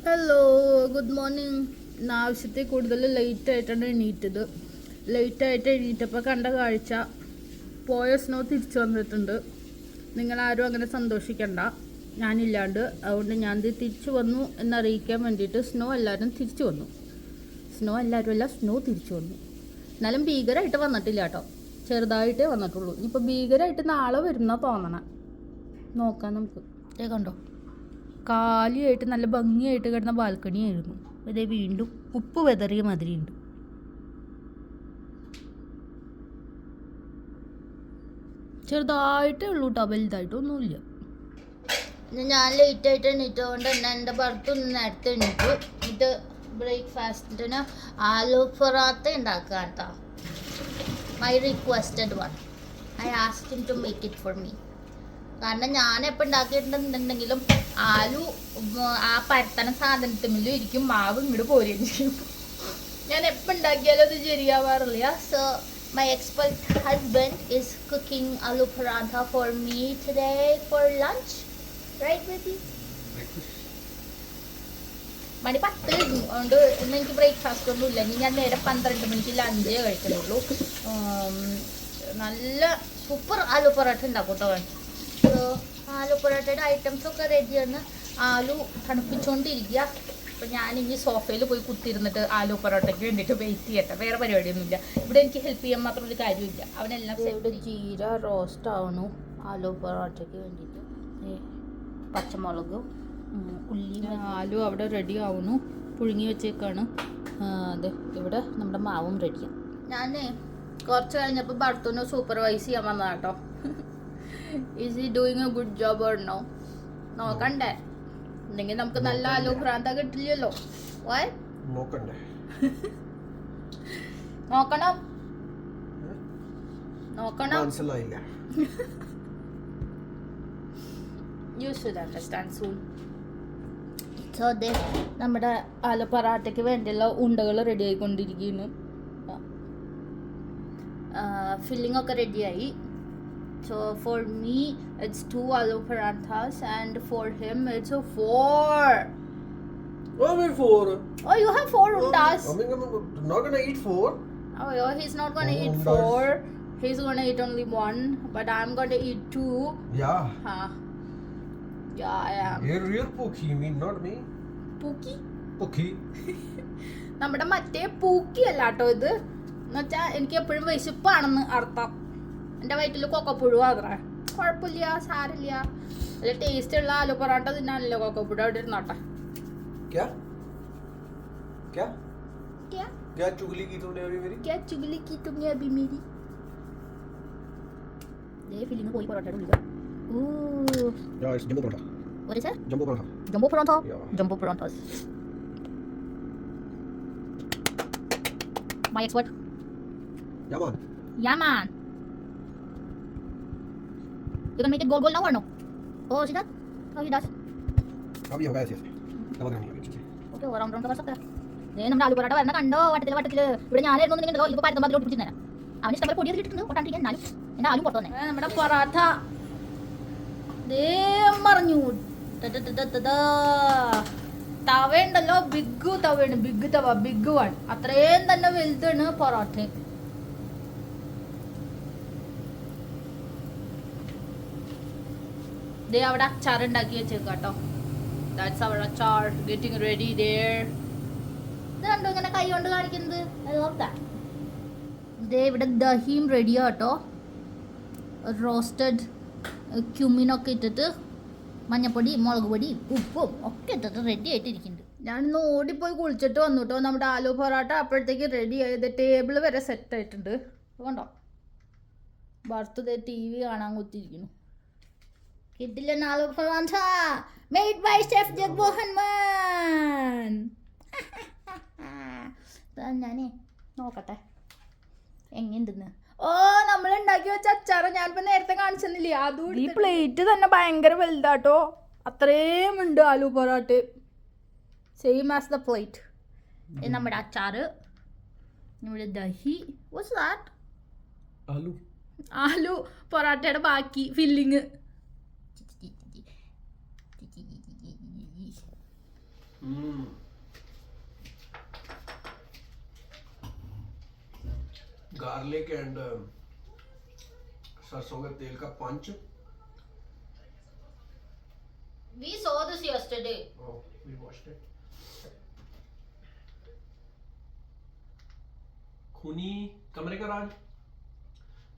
Hello, good morning. ഇന്ന് ആവശ്യത്തിൽ കൂടുതൽ ലേറ്റായിട്ടാണ് എണീറ്റത്. ലേറ്റായിട്ട് എണീറ്റപ്പോൾ കണ്ട കാഴ്ച, പോയ സ്നോ തിരിച്ചു വന്നിട്ടുണ്ട്. നിങ്ങളാരും അങ്ങനെ സന്തോഷിക്കണ്ട, ഞാനില്ലാണ്ട്. അതുകൊണ്ട് ഞാൻ തിരിച്ചു വന്നു എന്നറിയിക്കാൻ വേണ്ടിയിട്ട് സ്നോ എല്ലാവരും തിരിച്ചു വന്നു. സ്നോ എല്ലാവരും അല്ല, സ്നോ തിരിച്ചു വന്നു. എന്നാലും ഭീകരമായിട്ട് വന്നിട്ടില്ല കേട്ടോ, ചെറുതായിട്ടേ വന്നിട്ടുള്ളൂ. ഇനിയിപ്പോൾ ഭീകരമായിട്ട് നാളെ വരുന്ന തോന്നണം. നോക്കാം നമുക്ക്. കണ്ടോ, കാലിയായിട്ട് നല്ല ഭംഗിയായിട്ട് കിടന്ന ബാൽക്കണി ആയിരുന്നു. ഇതേ വീണ്ടും ഉപ്പ് വെതറിയ മാതിരിയുണ്ട്. ചെറുതായിട്ടേ ഉള്ളൂ കേട്ടോ, വലുതായിട്ടൊന്നുമില്ല. ഞാൻ ലേറ്റായിട്ട് എണീറ്റതുകൊണ്ട് തന്നെ എൻ്റെ ഭർത്താവ് നേരത്തെ എണീറ്റു. ഇത് ബ്രേക്ക്ഫാസ്റ്റിന് ആലു പൊറാത്ത ഉണ്ടാക്കുക കേട്ടോ. My requested one. I asked him to make it for me. കാരണം ഞാൻ എപ്പോൾ ഉണ്ടാക്കിയിട്ടുണ്ടെന്നുണ്ടെങ്കിലും ആലു ആ പരത്തണ സാധനത്തിലും ഇരിക്കും, മാവ് ഇങ്ങോട്ട് പോരുകയും ചെയ്യും. ഞാൻ എപ്പോൾ ഉണ്ടാക്കിയാലും അത് ശരിയാവാറില്ല. So my expert husband is cooking aloo paratha for me today for lunch. Right baby? മണി 10 കഴിഞ്ഞു, അതുകൊണ്ട് ഇന്ന് എനിക്ക് ബ്രേക്ക്ഫാസ്റ്റ് ഒന്നും ഇല്ല. ഇനി ഞാൻ നേരെ 12 മണിക്ക് ലഞ്ചേ കഴിക്കുന്നുള്ളൂ. നല്ല സൂപ്പർ ആലു പൊറോട്ട ഉണ്ടാക്കും കേട്ടോ. ആലു പൊറോട്ടയുടെ ഐറ്റംസൊക്കെ റെഡിയാണ്. ആലു തണുപ്പിച്ചുകൊണ്ടിരിക്കുക. അപ്പോൾ ഞാനിനി സോഫയിൽ പോയി കുത്തിയിരുന്നിട്ട് ആലു പൊറോട്ടയ്ക്ക് വേണ്ടിയിട്ട് വെയിറ്റ് ചെയ്യട്ടെ. വേറെ പരിപാടിയൊന്നുമില്ല ഇവിടെ. എനിക്ക് ഹെൽപ്പ് ചെയ്യാൻ മാത്രം ഒരു കാര്യമില്ല. അവനെല്ലാം ഇവിടെ ജീര റോസ്റ്റ് ആവണു ആലു പൊറോട്ടയ്ക്ക് വേണ്ടിയിട്ട്. പച്ചമുളകും ഉള്ളി, ആലു അവിടെ റെഡി ആവുന്നു, പുഴുങ്ങി വെച്ചേക്കാണ്. അതെ, ഇവിടെ നമ്മുടെ മാവും റെഡിയാണ്. ഞാൻ കുറച്ച് കഴിഞ്ഞപ്പോൾ ഭർത്താവിനെ സൂപ്പർവൈസ് ചെയ്യാൻ വന്നതാണ് കേട്ടോ. Is he doing a good job or no? നോക്കണ്ടേ, അല്ലെങ്കിൽ നമുക്ക് നല്ല ആലു പൊറാത്ത കിട്ടില്ലല്ലോ. നോക്കണ്ടേ? നോക്കണം, നോക്കണം. മനസ്സിലായില്ല. You should understand soon. So അതെ, നമ്മുടെ ആലു പൊറാട്ടയ്ക്ക് വേണ്ടിയുള്ള ഉണ്ടകൾ റെഡി ആയിക്കൊണ്ടിരിക്കുന്നു. ഫില്ലിംഗ് ഒക്കെ റെഡിയായി. So for me it's 2 aloo parathas and for him it's a 4. What do you mean 4? Oh, you have 4 undas. I mean, I'm not gonna eat 4. Oh, yeah, he's not gonna eat 4. He's gonna eat only 1, but I'm gonna eat 2. Yeah. Yeah, I am. You're Pookie, you mean, not me. Pookie? Pookie. നമ്മുടെ മറ്റേ പൂക്കി അല്ല കേട്ടോ ഇത്. എന്നുവെച്ചാൽ എനിക്ക് എപ്പോഴും വിശപ്പാണെന്ന് അർത്ഥം. എൻ്റെ വയറ്റിൽ കൊക്കപ്പുഴു അത്ര കുഴപ്പമില്ല, സാരില്ല. നല്ല ടേസ്റ്റ് ഉള്ള ആലു പൊറോട്ട തിന്നാനല്ലോ കൊക്കപ്പുഴ അവിടെ ഇരുന്നോട്ടെ. क्या चुगली की तुमने अभी मेरी? क्या चुगली की तुमने अभी मेरी? दे फीलिंग कोई पराठा उल्ली का. Yeah, it's jumbo paratha. What is it? Jumbo paratha. Jumbo paratha? Yeah. Jumbo parathas. My expert. Yeah, man. Yeah, man. You can make it gold now or no? Oh, see that? How he does? अभी होगा ऐसे double करनी है. Okay, round round कर सकता है. ദേ നമ്മുടെ ആലു പൊറോട്ട വരുന്ന കണ്ടോ, വട്ടത്തിൽ ഇവിടെ ഞാനായിരുന്നു നിങ്ങൾ ഇപ്പോൾ പരത്തുമ്പോൾ പിടിച്ചിരുന്നേരാ. അവന് ഇഷ്ടംപോലെ പൊടി ഇട്ടിട്ടുണ്ട്, പൊട്ടാണ്ടിരിക്കാൻ. എന്നാലും എൻ്റെ ആലും പുറത്തു തന്നെ. നമ്മുടെ പൊറാട്ട ദേ മറിഞ്ഞു. തവ ഉണ്ടല്ലോ, ബിഗ് തവയാണ്, ബിഗ് തവ, ബിഗ് വൺ. അത്രയും തന്നെ വലുതാണ് പൊറോട്ട. ദേ അവിടെ അച്ചാർ ഉണ്ടാക്കി വെച്ചേക്കാം കേട്ടോ. ദാറ്റ്സ് അവർ അച്ചാർ ഗെറ്റിംഗ് റെഡി ദേർ. ഇത് കണ്ടോ ഇങ്ങനെ കൈ കൊണ്ട് കാണിക്കുന്നത്? ദേ ഇവിടെ ദഹിയും റെഡിയാ കേട്ടോ. റോസ്റ്റഡ് ക്യുമിനൊക്കെ ഇട്ടിട്ട് മഞ്ഞപ്പൊടി, മുളക് പൊടി, ഉപ്പും ഒക്കെ ഇട്ടിട്ട് റെഡി ആയിട്ടിരിക്കുന്നുണ്ട്. ഞാനിന്ന് ഓടിപ്പോയി കുളിച്ചിട്ട് വന്നു കേട്ടോ. നമ്മുടെ ആലു പൊറോട്ട അപ്പോഴത്തേക്ക് റെഡി ആയത്. ടേബിൾ വരെ സെറ്റ് ആയിട്ടുണ്ട്. കണ്ടോ, ഭർത്തൃ TV കാണാൻ കുത്തിയിരിക്കുന്നു. കിട്ടില്ല aloo parotta made by chef Jagmohan man. ഞാനേ നോക്കട്ടെ എങ്ങനെയുണ്ടെന്ന്. ഓ, നമ്മൾ ഉണ്ടാക്കി വെച്ച അച്ചാറ് ഞാനിപ്പോൾ നേരത്തെ കാണിച്ചെന്നില്ലേ, അതും ഈ പ്ലേറ്റ് തന്നെ ഭയങ്കര വലുതാട്ടോ. അത്രയും ഉണ്ട് aloo parotta, same as the plate. നമ്മുടെ അച്ചാറ്, നമ്മുടെ ദഹി. What's that? ആലു പൊറോട്ടയുടെ ബാക്കി ഫില്ലിങ്. गार्लिक एंड सरसों के तेल का पंच. We saw this yesterday. Oh, we watched it. खूनी कमरे का राज.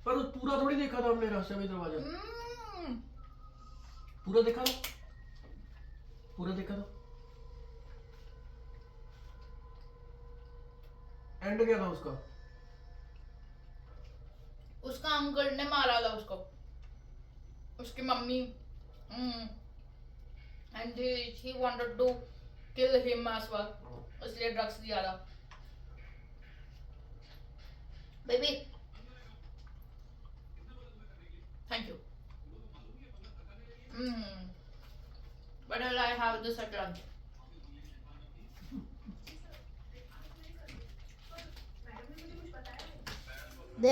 पर पूरा थोड़ी देखा था हमने रास्ते में दरवाजा. पूरा देखा था. पूरा देखा था. एंड क्या था उसका? उसका अंकल ने मारा था उसको, उसकी mummy, and he wanted to kill him as well, इसलिए ड्रग्स दिया था. Baby thank you. But I have this at lunch.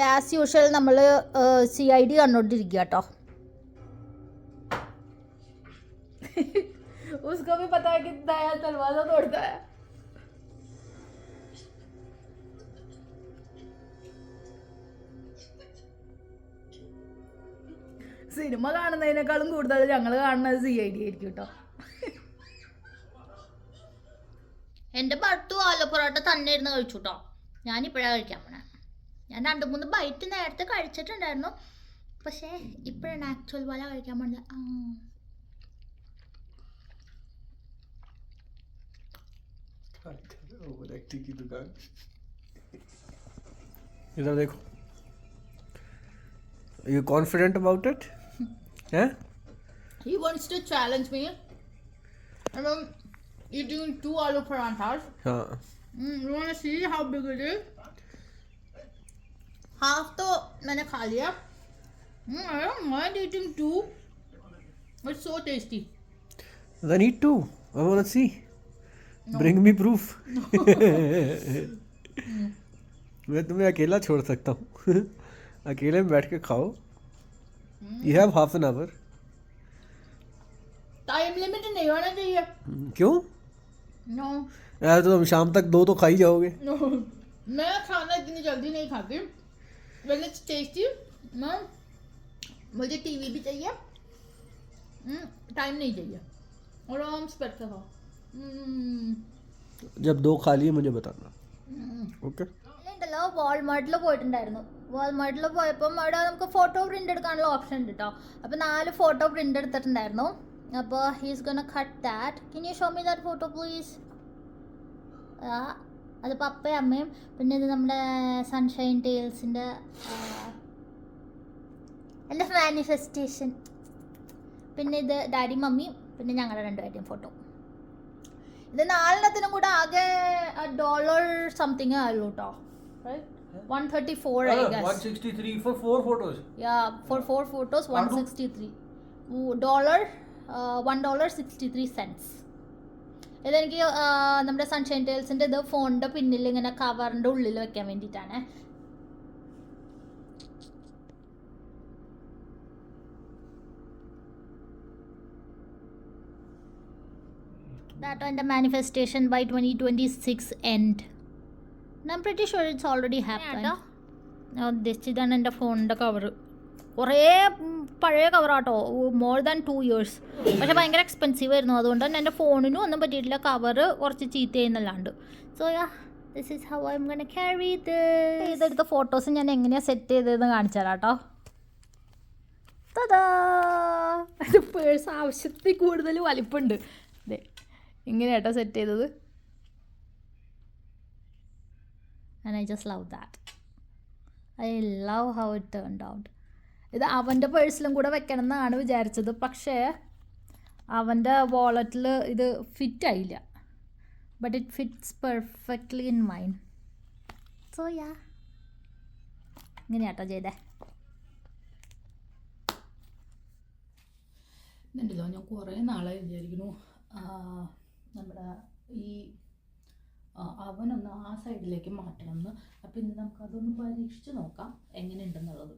As usual നമ്മൾ CID കണ്ടോണ്ടിരിക്കുക കേട്ടോ. उसको भी पता है कितना है दरवाजा तोड़ता है. സിനിമ കാണുന്നതിനേക്കാളും കൂടുതൽ ഞങ്ങൾ കാണുന്നത് CID ആയിരിക്കും കേട്ടോ. എൻ്റെ ഭർത്തു ആലു പൊറോട്ട തന്നെ ഇരുന്ന് കഴിച്ചു കേട്ടോ. ഞാനിപ്പോഴാണ് കഴിക്കാൻ പോണേ. ഞാൻ 2-3 ബൈറ്റ് നേരത്തെ കഴിച്ചിട്ടുണ്ടായിരുന്നു, പക്ഷേ ഇപ്പോഴാണ് ആക്ച്വൽ പോലെ കഴിക്കാൻ പോണത്. की दुकान. इधर देखो. Are you confident about it? Yeah? He wants to challenge me. I'm eating 2 aloo paranthas. You want to see how big it is? Half तो मैंने खा लिया. I don't mind eating 2. It's so tasty. Then eat 2. I want to see. No. Bring me proof. मैं तुम्हें अकेला छोड़ सकता हूँ. अकेले में बैठ के खाओ. You have half an hour. Time limit नहीं होना चाहिए. क्यों? No. यार तो तुम शाम तक 2 तो खा ही जाओगे. No. मैं खाना इतनी जल्दी नहीं खाती. When it's tasty, मुझे TV भी चाहिए, टाइम नहीं चाहिए, और आराम से बैठ के खाओ. जब 2 खा लिए मुझे बताना. ओके. ഉണ്ടല്ലോ വാൾമാർട്ടിൽ പോയിട്ടുണ്ടായിരുന്നു. വാൾമാർട്ടിൽ പോയപ്പം അവിടെ നമുക്ക് ഫോട്ടോ പ്രിൻ്റ് എടുക്കാനുള്ള ഓപ്ഷൻ ഉണ്ട് കേട്ടോ. അപ്പോൾ 4 ഫോട്ടോ പ്രിൻ്റ് എടുത്തിട്ടുണ്ടായിരുന്നു. അപ്പോൾ he's gonna cut that. Can you show me that photo please? അത് പപ്പയും അമ്മയും, പിന്നെ ഇത് നമ്മുടെ സൺഷൈൻ ടെയിൽസിൻ്റെ എൻ്റെ മാനിഫെസ്റ്റേഷൻ, പിന്നെ ഇത് ഡാഡി മമ്മിയും, പിന്നെ ഞങ്ങളുടെ 2 പേരുടെയും ഫോട്ടോ. ഇത് 4 കൂടെ ആകെ $1 സംതിങ് ആയുള്ളൂ കേട്ടോ. 134 I guess. 163 for 4 photos. Yeah, for 4 photos 163 $, $1.63. ഇതെനിക്ക് നമ്മുടെ സൺഷൈൻ ടെയിൽസിൻ്റെ ഇത് ഫോണിൻ്റെ പിന്നിൽ ഇങ്ങനെ കവറിൻ്റെ ഉള്ളിൽ വെക്കാൻ വേണ്ടിയിട്ടാണ്. That and the manifestation by 2026 end. And I'm pretty sure it's already happened. ഇതാണ് എൻ്റെ ഫോണിൻ്റെ കവറ്. കുറേ പഴയ കവറാട്ടോ, മോർ ദാൻ 2 years. പക്ഷെ ഭയങ്കര എക്സ്പെൻസീവ് ആയിരുന്നു, അതുകൊണ്ട് തന്നെ എൻ്റെ ഫോണിനും ഒന്നും പറ്റിയിട്ടില്ല. കവറ് കുറച്ച് ചീത്ത ചെയ്യുന്നല്ലാണ്ട്. So this is how I am gonna carry this. ഇതെടുത്ത ഫോട്ടോസ് ഞാൻ എങ്ങനെയാണ് സെറ്റ് ചെയ്തതെന്ന് കാണിച്ചു തരാം കേട്ടോ. അത് പേഴ്സ് ആവശ്യത്തിൽ കൂടുതൽ വലിപ്പമുണ്ട്. അതെ, ഇങ്ങനെയാട്ടോ സെറ്റ് ചെയ്തത്. And I just love that. I love how it turned out. ഇത് അവൻ്റെ പേഴ്സിലും കൂടെ വെക്കണം എന്നാണ് വിചാരിച്ചത്, പക്ഷേ അവൻ്റെ വാളറ്റിൽ ഇത് ഫിറ്റായില്ല. But it fits perfectly in mine. So ഇങ്ങനെയാട്ടോ ചെയ്തേ. എന്നുണ്ടല്ലോ, ഞാൻ കുറേ നാളായി വിചാരിക്കുന്നു നമ്മുടെ ഈ അവനൊന്ന് ആ സൈഡിലേക്ക് മാറ്റണം എന്ന്. അപ്പോൾ ഇന്ന് നമുക്കതൊന്ന് പരീക്ഷിച്ച് നോക്കാം എങ്ങനെയുണ്ടെന്നുള്ളത്.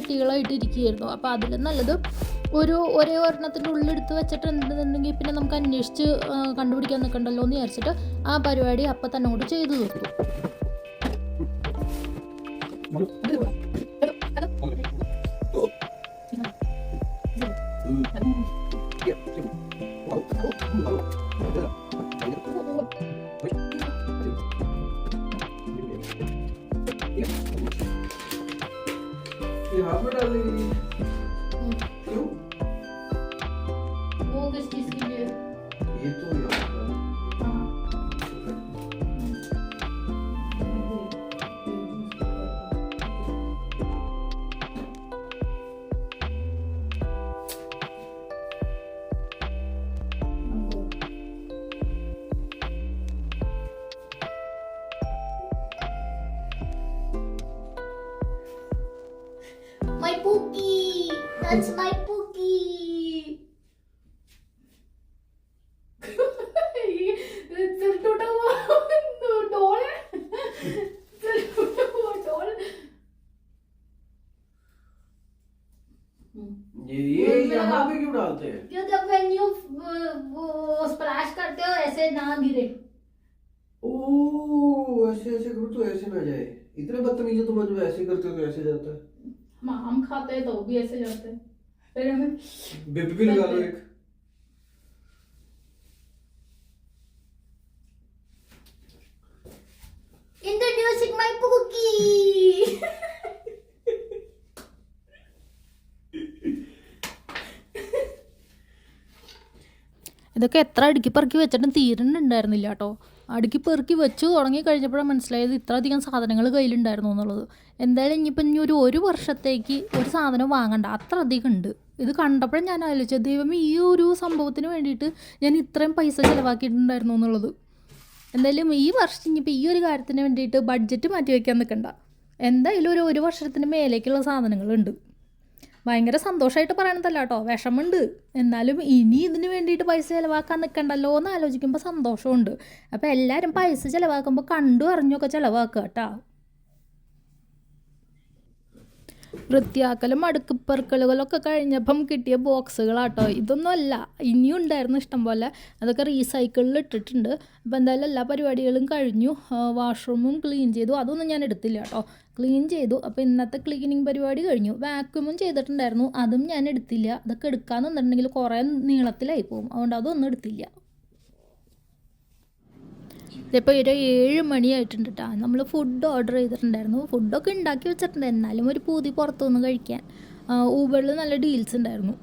പെട്ടികളായിട്ട് ഇരിക്കുകയായിരുന്നു. അപ്പോൾ അതിൽ നല്ലത് ഒരേ ഒരെണ്ണത്തിൻ്റെ ഉള്ളെടുത്ത് വെച്ചിട്ടുണ്ടെന്നുണ്ടെങ്കിൽ പിന്നെ നമുക്ക് അന്വേഷിച്ച് കണ്ടുപിടിക്കാൻ നിൽക്കണ്ടല്ലോ എന്ന് വിചാരിച്ചിട്ട് ആ പരിപാടി അപ്പം തന്നെ കൊണ്ട് ചെയ്തു തീർത്തു. यहाँ पर डालेंगे क्यों? वो किस चीज़ के लिए? ये तो यहाँ पर My Pookie! That's my Pookie! सिर टूटा हुआ डॉल है, सिर टूटा हुआ डॉल। ये यहाँ पे क्यों डालते हैं? क्यों जब when you वो स्प्लैश करते हो ऐसे ना गिरे। ओह ऐसे ऐसे करो तो ऐसे ना जाए। इतने बदतमीज हो तुम, जब ऐसे करते हो तो ऐसे जाता है। हम खाते हैं तो वो भी ऐसे जाते हैं। फिर हमें बिप भी लगा लो एक। Introducing my Pookie! ഇതൊക്കെ എത്ര അടുക്കി പെറുക്കി വെച്ചിട്ടും തീരുന്നുണ്ടായിരുന്നില്ല കേട്ടോ. അടുക്കി പെറുക്കി വെച്ചു തുടങ്ങി കഴിഞ്ഞപ്പോഴാണ് മനസ്സിലായത് ഇത്ര അധികം സാധനങ്ങൾ കയ്യിലുണ്ടായിരുന്നു എന്നുള്ളത്. എന്തായാലും ഇനിയിപ്പം ഒരു വർഷത്തേക്ക് ഒരു സാധനം വാങ്ങണ്ട, അത്ര അധികം ഉണ്ട്. ഇത് കണ്ടപ്പോഴും ഞാൻ ആലോചിച്ചത്, ദൈവം ഈ ഒരു സംഭവത്തിന് വേണ്ടിയിട്ട് ഞാൻ ഇത്രയും പൈസ ചിലവാക്കിയിട്ടുണ്ടായിരുന്നു എന്നുള്ളത്. എന്തായാലും ഈ വർഷം ഇനിയിപ്പോൾ ഈ ഒരു കാര്യത്തിന് വേണ്ടിയിട്ട് ബഡ്ജറ്റ് മാറ്റി വയ്ക്കാൻ നിൽക്കണ്ട. എന്തായാലും ഒരു വർഷത്തിന് മേലേക്കുള്ള സാധനങ്ങളുണ്ട്. ഭയങ്കര സന്തോഷമായിട്ട് പറയണതല്ല കേട്ടോ, വിഷമമുണ്ട്. എന്നാലും ഇനി ഇതിന് വേണ്ടിയിട്ട് പൈസ ചിലവാക്കാൻ നിൽക്കണ്ടല്ലോ എന്ന് ആലോചിക്കുമ്പോൾ സന്തോഷമുണ്ട്. അപ്പോൾ എല്ലാവരും പൈസ ചിലവാക്കുമ്പോൾ കണ്ടു അറിഞ്ഞൊക്കെ ചിലവാക്കുക കേട്ടോ. വൃത്തിയാക്കലും അടുക്കിപ്പെറുക്കലുകളൊക്കെ കഴിഞ്ഞപ്പം കിട്ടിയ ബോക്സുകളാട്ടോ. ഇതൊന്നുമല്ല, ഇനിയും ഉണ്ടായിരുന്നു ഇഷ്ടം പോലെ. അതൊക്കെ റീസൈക്കിളിൽ ഇട്ടിട്ടുണ്ട്. അപ്പോൾ എന്തായാലും എല്ലാ പരിപാടികളും കഴിഞ്ഞു. വാഷ്റൂമും ക്ലീൻ ചെയ്തു. അതൊന്നും ഞാൻ എടുത്തില്ല കേട്ടോ, ക്ലീൻ ചെയ്തു. അപ്പോൾ ഇന്നത്തെ ക്ലീനിങ് പരിപാടി കഴിഞ്ഞു. വാക്യൂമും ചെയ്തിട്ടുണ്ടായിരുന്നു, അതും ഞാൻ എടുത്തില്ല. അതൊക്കെ എടുക്കാൻ നിന്നിട്ടുണ്ടെങ്കിൽ കുറേ നീളത്തിലായി പോകും, അതുകൊണ്ട് അതൊന്നും എടുത്തില്ല. ഇതിപ്പോൾ ഒരു 7 മണിയായിട്ടുണ്ട് കേട്ടോ. നമ്മൾ ഫുഡ് ഓർഡർ ചെയ്തിട്ടുണ്ടായിരുന്നു. ഫുഡൊക്കെ ഉണ്ടാക്കി വെച്ചിട്ടുണ്ട്, എന്നാലും ഒരു പൂതി പുറത്തുനിന്ന് കഴിക്കാൻ. ഊബറിൽ നല്ല ഡീൽസ് ഉണ്ടായിരുന്നു.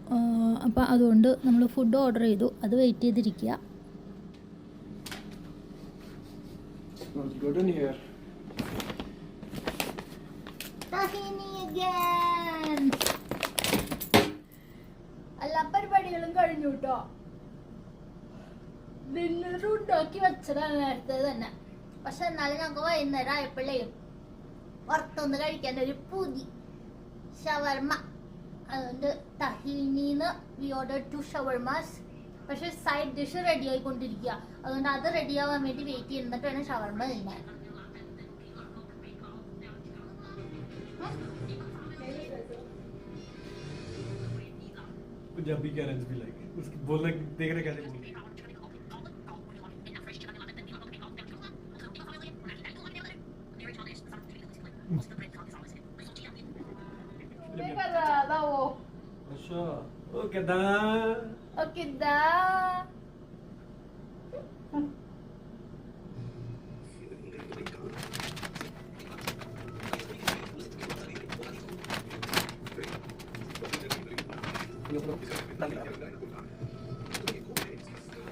അപ്പോൾ അതുകൊണ്ട് നമ്മൾ ഫുഡ് ഓർഡർ ചെയ്തു, അത് വെയിറ്റ് ചെയ്തിരിക്കുക. എല്ലാ പരിപാടികളും കഴിഞ്ഞു കേട്ടോ. ഡിന്നർ ഉണ്ടാക്കി വെച്ചതാണ് നേരത്തെ തന്നെ. പക്ഷെ എന്നാലും ഞങ്ങൾക്ക് വൈകുന്നേരം ആയപ്പോഴേ പുറത്തൊന്ന് കഴിക്കാൻ ഒരു പൂതി, ഷവർമ. അതുകൊണ്ട് തഹീനിന്ന് വി ഓർഡർ 2 ഷവർമാസ്. പക്ഷെ സൈഡ് ഡിഷ് റെഡി ആയിക്കൊണ്ടിരിക്കുക, അതുകൊണ്ട് അത് റെഡി ആവാൻ വേണ്ടി വെയിറ്റ് ചെയ്യുന്നിട്ട് വേണം ഷവർമ തിന്നാൻ. पंजाबी कैरेंस भी लाइक उसकी बोलना देख रहे कैसे बोल कर रहा था वो। अच्छा ओ किदा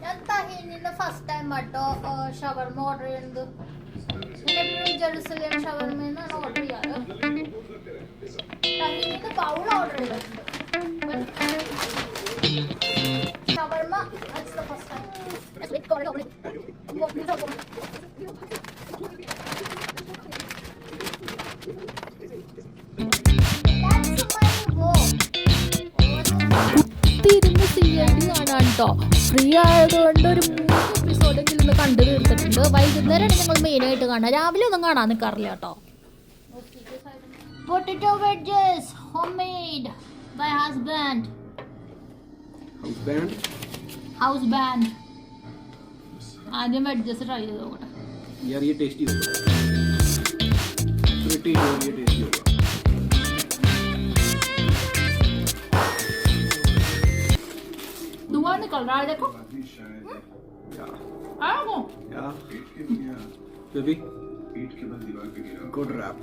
ഞാൻ തഹീനിന്ന് ഫസ്റ്റ് ടൈം കേട്ടോ ഷവർമ ഓർഡർ ചെയ്യുന്നത്. ഞാൻ എപ്പോഴും ജെറുസലേം ഷവർമ എന്നാണ് ഓർഡർ ചെയ്യാറ്. തഹീനിന്ന് ബൗൾ ഓർഡർ ചെയ്തിട്ടുണ്ട്. ഷവർമ that's the first time. തിരിഞ്ഞ് CID കാണാൻ കേട്ടോ. ഫ്രീ ആയതുകൊണ്ട് ഒരു 3 എപ്പിസോഡെങ്കിലും ഒന്ന് കണ്ടു തീർത്തിട്ടുണ്ട്. വൈകുന്നേരമാണ് ഞങ്ങൾ മെയിനായിട്ട് കാണുക, രാവിലെ ഒന്നും കാണാൻ നിൽക്കാറില്ല കേട്ടോ. Potato wedges, homemade by husband. House band. House band. ആദ്യം വെഡ്ജസ് ട്രൈ ചെയ്ത് നോക്കട്ടെ. यार ये टेस्टी होगा, प्रिटी जो ये टेस्टी होगा. दुआ निकल रहा है देखो. आओ. Yeah. Baby. पीठ के बल दीवार पे गिरा, Good rap.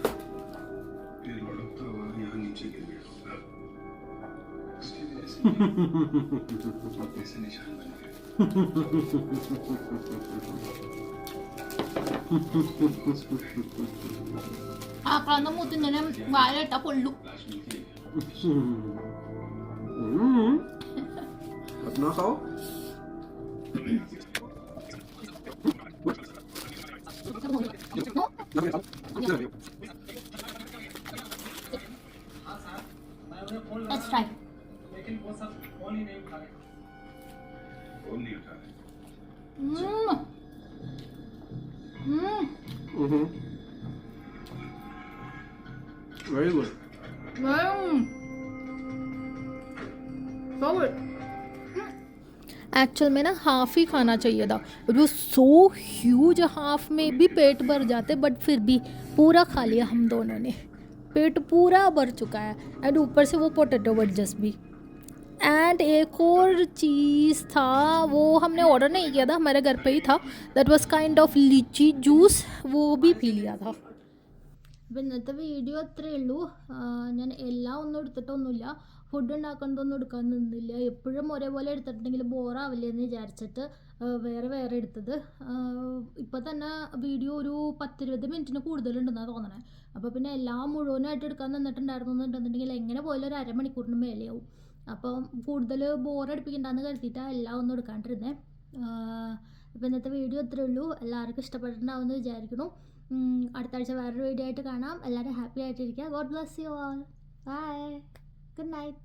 फिर लुढ़कता हुआ यहाँ नीचे गिर गया. उसकी वजह से अपने से निशान बन गए. ആക്രാന്ത മൂത്തിങ്ങനെ വായിലിട്ട പൊള്ളു. अपना खाओ. Let's try. फोन नहीं उठा रहे. Very good. एक्चुअल में ना हाफ ही खाना चाहिए था. It was so huge, half में भी पेट भर जाते, बट फिर भी पूरा खा लिया हम दोनों ने. पेट पूरा भर चुका है. एंड ऊपर से वो पोटैटो वेडजेस भी. एंड एक और चीज़ था, वो हमने ऑर्डर नहीं किया था, हमारे घर पे ही था. दैट वाज काइंड ऑफ लीची जूस, वो भी पी लिया था. അപ്പോൾ ഇന്നത്തെ വീഡിയോ അത്രേ ഉള്ളൂ. ഞാൻ എല്ലാം ഒന്നും എടുത്തിട്ടൊന്നുമില്ല, ഫുഡ് ഉണ്ടാക്കുന്നതൊന്നും എടുക്കാൻ നിന്നില്ല. എപ്പോഴും ഒരേപോലെ എടുത്തിട്ടുണ്ടെങ്കിൽ ബോറാവില്ലേ എന്ന് വിചാരിച്ചിട്ട് വേറെ വേറെ എടുത്തത്. ഇപ്പോൾ തന്നെ വീഡിയോ ഒരു 10-20 മിനിറ്റിന് കൂടുതലുണ്ടെന്നാണ് തോന്നണേ. അപ്പോൾ പിന്നെ എല്ലാം മുഴുവനായിട്ട് എടുക്കാൻ നിന്നിട്ടുണ്ടായിരുന്നുണ്ടെന്നുണ്ടെങ്കിൽ എങ്ങനെ പോയാലും ഒരു അരമണിക്കൂറിന് മേലെയാവും. അപ്പം കൂടുതൽ ബോറടിപ്പിക്കണ്ടെന്ന് കരുതിയിട്ടാണ് എല്ലാം ഒന്നും എടുക്കാണ്ടിരുന്നേ. അപ്പോൾ ഇന്നത്തെ വീഡിയോ ഇത്രേ ഉള്ളൂ. എല്ലാവർക്കും ഇഷ്ടപ്പെട്ടിട്ടുണ്ടാവുമെന്ന് വിചാരിക്കുന്നു. അടുത്ത ആഴ്ച വേറൊരു വീഡിയോ ആയിട്ട് കാണാം. എല്ലാവരും ഹാപ്പി ആയിട്ടിരിക്കുക. God bless you all. Bye. Good night.